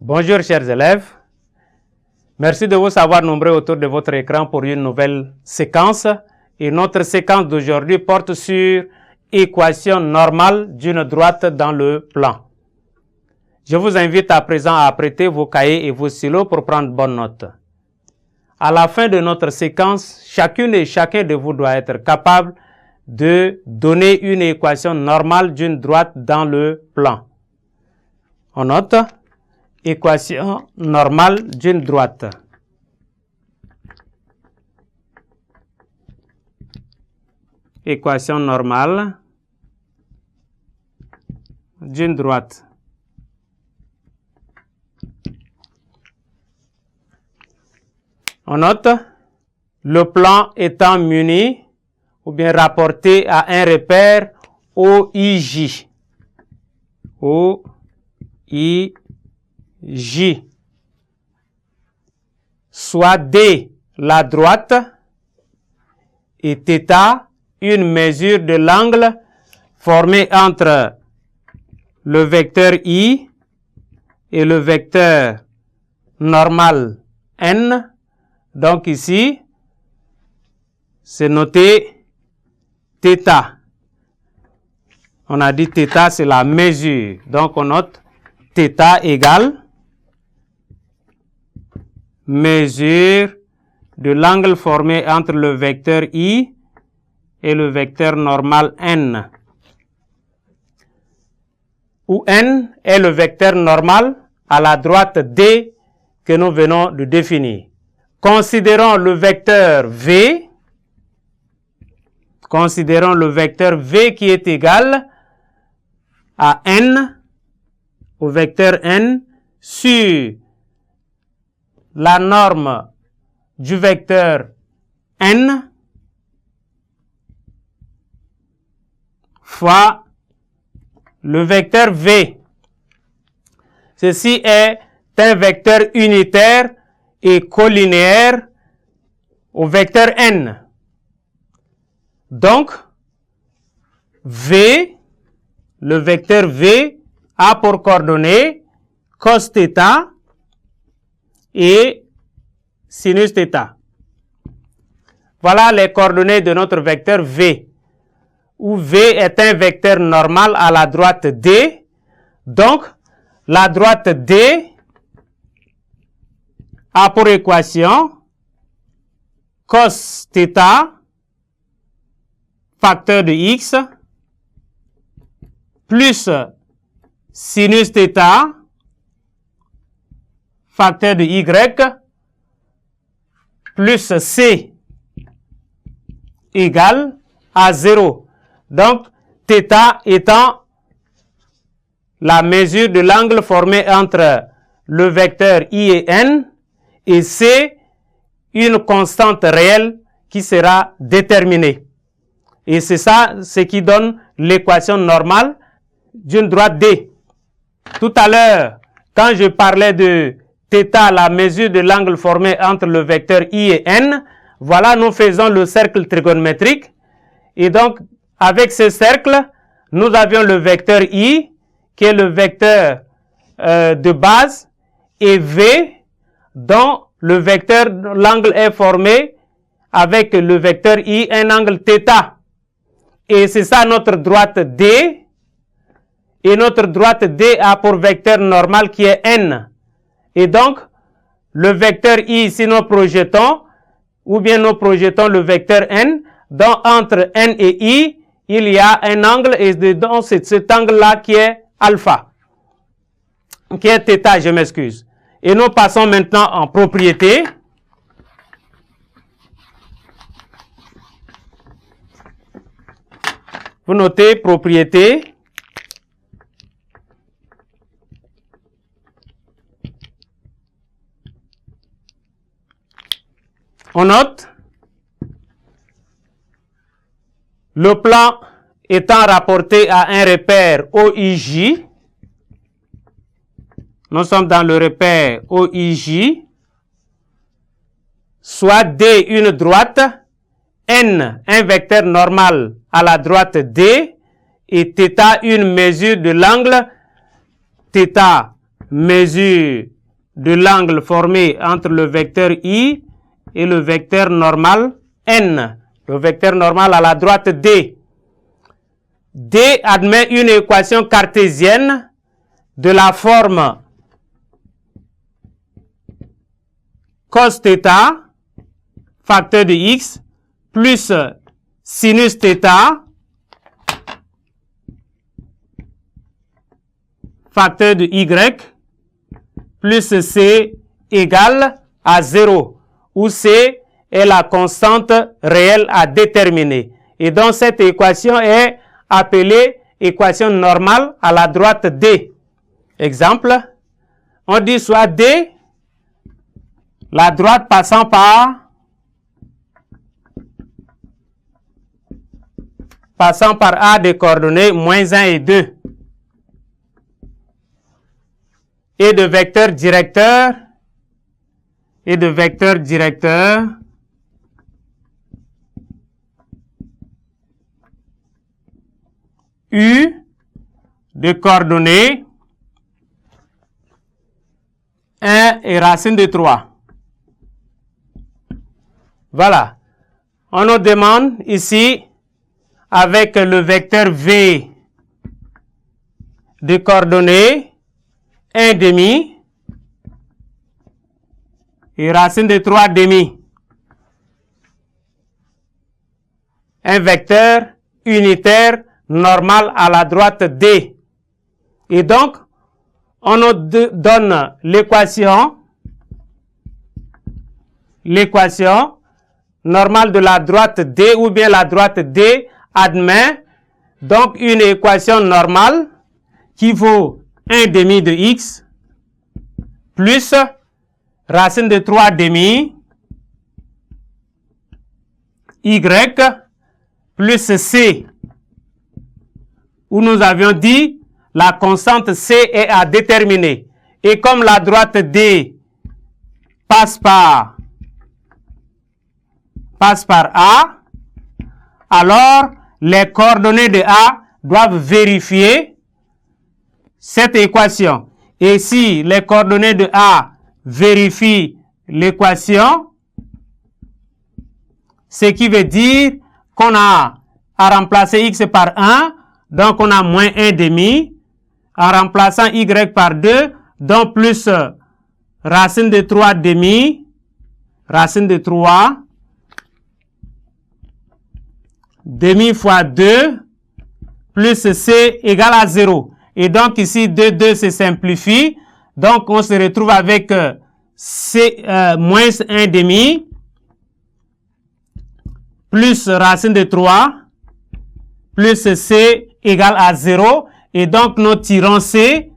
Bonjour chers élèves, merci de vous savoir nombreux autour de votre écran pour une nouvelle séquence. Et notre séquence d'aujourd'hui porte sur équation normale d'une droite dans le plan. Je vous invite à présent à prêter vos cahiers et vos stylos pour prendre bonne note. À la fin de notre séquence, chacune et chacun de vous doit être capable de donner une équation normale d'une droite dans le plan. On note équation normale d'une droite. Équation normale d'une droite. On note le plan étant muni ou bien rapporté à un repère OIJ. OIJ. Soit D, la droite, et θ, une mesure de l'angle formé entre le vecteur I et le vecteur normal N. Donc ici, c'est noté θ. On a dit θ, c'est la mesure. Donc on note θ égale mesure de l'angle formé entre le vecteur I et le vecteur normal N. Où N est le vecteur normal à la droite D que nous venons de définir. Considérons le vecteur V. Considérons le vecteur V qui est égal à N, au vecteur N, sur la norme du vecteur N fois le vecteur V. Ceci est un vecteur unitaire et collinéaire au vecteur N. Donc, V, le vecteur V, a pour coordonnées cos θ et sinus θ. Voilà les coordonnées de notre vecteur V, où V est un vecteur normal à la droite D. Donc, la droite D a pour équation cos θ, facteur de x, plus sinus θ, facteur de y, plus c égale à 0. Donc, θ étant la mesure de l'angle formé entre le vecteur I et N, et c, une constante réelle qui sera déterminée. Et c'est ça ce qui donne l'équation normale d'une droite D. Tout à l'heure, quand je parlais de θ, la mesure de l'angle formé entre le vecteur I et N, voilà, nous faisons le cercle trigonométrique. Et donc, avec ce cercle, nous avions le vecteur I, qui est le vecteur de base, et V, dont le vecteur, l'angle est formé avec le vecteur I, un angle θ. Et c'est ça notre droite D. Et notre droite D a pour vecteur normal qui est N. Et donc, le vecteur I, si nous projetons, ou bien nous projetons le vecteur N, donc entre N et I, il y a un angle, et donc c'est cet angle-là qui est alpha. Qui est θ, je m'excuse. Et nous passons maintenant en propriété. Vous notez propriété. On note le plan étant rapporté à un repère OIJ. Nous sommes dans le repère OIJ. Soit D une droite, N un vecteur normal à la droite D, et θ une mesure de l'angle, θ mesure de l'angle formé entre le vecteur I et le vecteur normal N. Le vecteur normal à la droite D. D admet une équation cartésienne de la forme cos θ, facteur de x, plus sinus θ, facteur de y, plus c égale à 0, où c est la constante réelle à déterminer. Et donc cette équation est appelée équation normale à la droite D. Exemple, on dit soit D, la droite passant par A des coordonnées moins 1 et 2. Et de vecteur directeur U de coordonnées 1 et racine de 3. Voilà. On nous demande ici, avec le vecteur V de coordonnées 1 demi et racine de 3 demi. Un vecteur unitaire normal à la droite D. Et donc, on nous donne l'équation normale de la droite D, ou bien la droite D admet donc une équation normale qui vaut 1 demi de x plus racine de 3 demi y plus c, où nous avions dit la constante c est à déterminer. Et comme la droite D passe par A, alors les coordonnées de A doivent vérifier cette équation. Et si les coordonnées de A vérifient l'équation, ce qui veut dire qu'on a à remplacer x par 1, donc on a moins 1 demi, en remplaçant y par 2, donc plus racine de 3 demi, racine de 3, demi fois 2, plus c égale à 0. Et donc ici, 2 se simplifie. Donc on se retrouve avec c moins 1 demi, plus racine de 3, plus c égale à 0. Et donc nous tirons c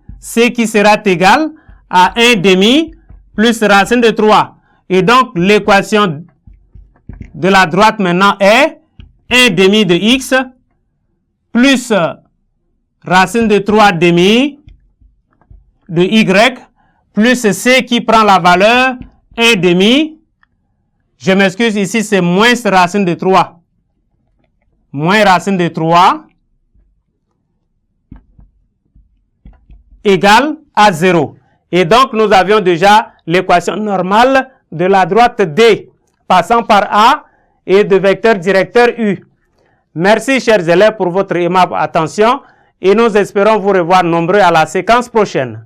qui sera égal à 1 demi, plus racine de 3. Et donc l'équation de la droite maintenant est 1 demi de x plus racine de 3 demi de y plus c qui prend la valeur 1 demi. Je m'excuse, ici c'est moins racine de 3. Moins racine de 3 égale à 0. Et donc nous avions déjà l'équation normale de la droite D passant par A et de vecteur directeur U. Merci chers élèves pour votre aimable attention et nous espérons vous revoir nombreux à la séquence prochaine.